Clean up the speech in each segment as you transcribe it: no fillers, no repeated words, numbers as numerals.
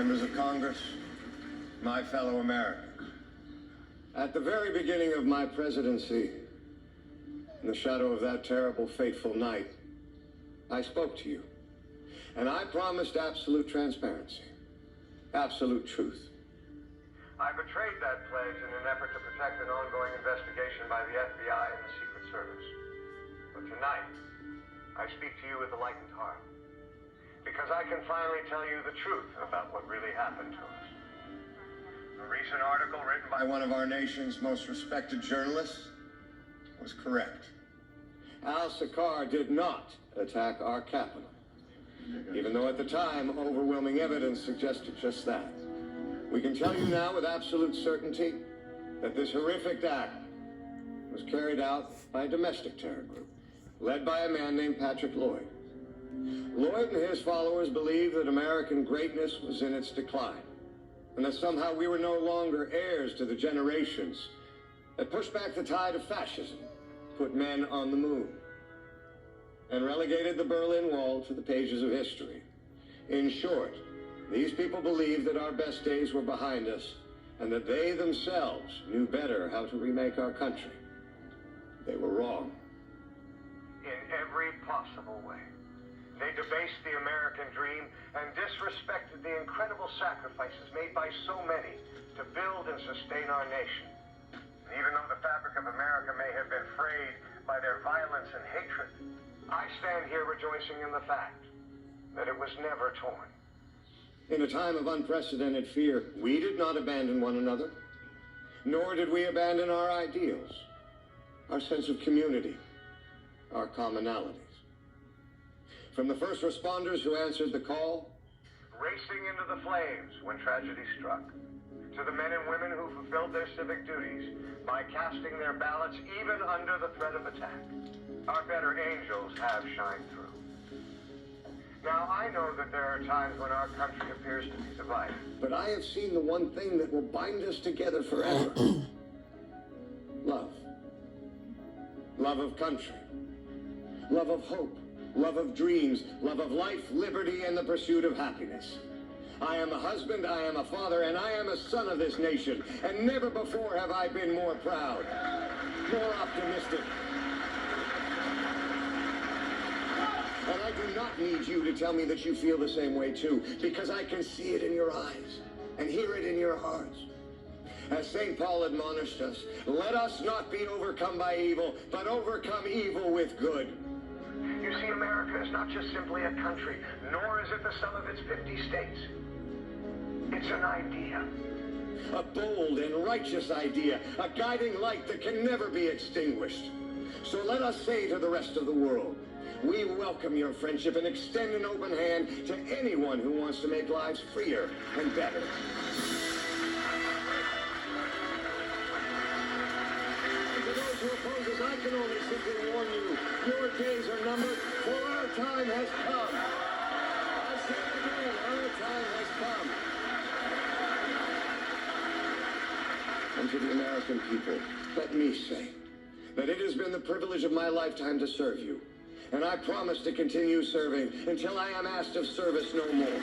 Members of Congress, my fellow Americans. At the very beginning of my presidency, in the shadow of that terrible, fateful night, I spoke to you, and I promised absolute transparency, absolute truth. I betrayed that pledge in an effort to protect an ongoing investigation by the FBI and the Secret Service. But tonight, I speak to you with a lightened heart, because I can finally tell you the truth about what really happened to us. A recent article written by one of our nation's most respected journalists was correct. Al-Sakar did not attack our capital, even though at the time overwhelming evidence suggested just that. We can tell you now with absolute certainty that this horrific act was carried out by a domestic terror group, led by a man named Patrick Lloyd. Lloyd and his followers believed that American greatness was in its decline, and that somehow we were no longer heirs to the generations that pushed back the tide of fascism, put men on the moon, and relegated the Berlin Wall to the pages of history. In short, these people believed that our best days were behind us, and that they themselves knew better how to remake our country. They were wrong. In every possible way. They debased the American dream and disrespected the incredible sacrifices made by so many to build and sustain our nation. And even though the fabric of America may have been frayed by their violence and hatred, I stand here rejoicing in the fact that it was never torn. In a time of unprecedented fear, we did not abandon one another, nor did we abandon our ideals, our sense of community, our commonalities. From the first responders who answered the call, racing into the flames when tragedy struck, to the men and women who fulfilled their civic duties by casting their ballots even under the threat of attack, our better angels have shined through. Now, I know that there are times when our country appears to be divided, but I have seen the one thing that will bind us together forever. Love. Love of country. Love of hope. Love of dreams, love of life, liberty, and the pursuit of happiness. I am a husband, I am a father, and I am a son of this nation, and never before have I been more proud, more optimistic. And I do not need you to tell me that you feel the same way too, because I can see it in your eyes and hear it in your hearts. As St. Paul admonished us, let us not be overcome by evil, but overcome evil with good. You see, America is not just simply a country, nor is it the sum of its 50 states. It's an idea. A bold and righteous idea, a guiding light that can never be extinguished. So let us say to the rest of the world, we welcome your friendship and extend an open hand to anyone who wants to make lives freer and better. Who opposes, I can only simply warn you, your days are numbered, for our time has come. I say it again, our time has come. And to the American people, let me say that it has been the privilege of my lifetime to serve you, and I promise to continue serving until I am asked of service no more.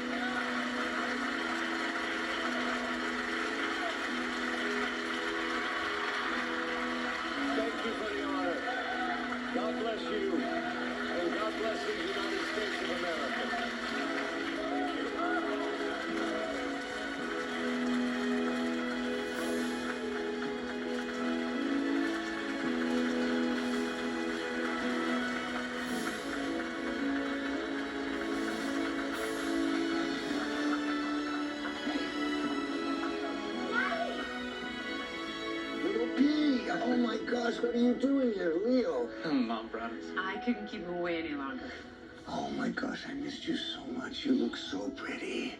God bless you, and God bless the United States of America. Oh my gosh, what are you doing here, Leo? Mom brought us. I couldn't keep him away any longer. Oh my gosh, I missed you so much. You look so pretty.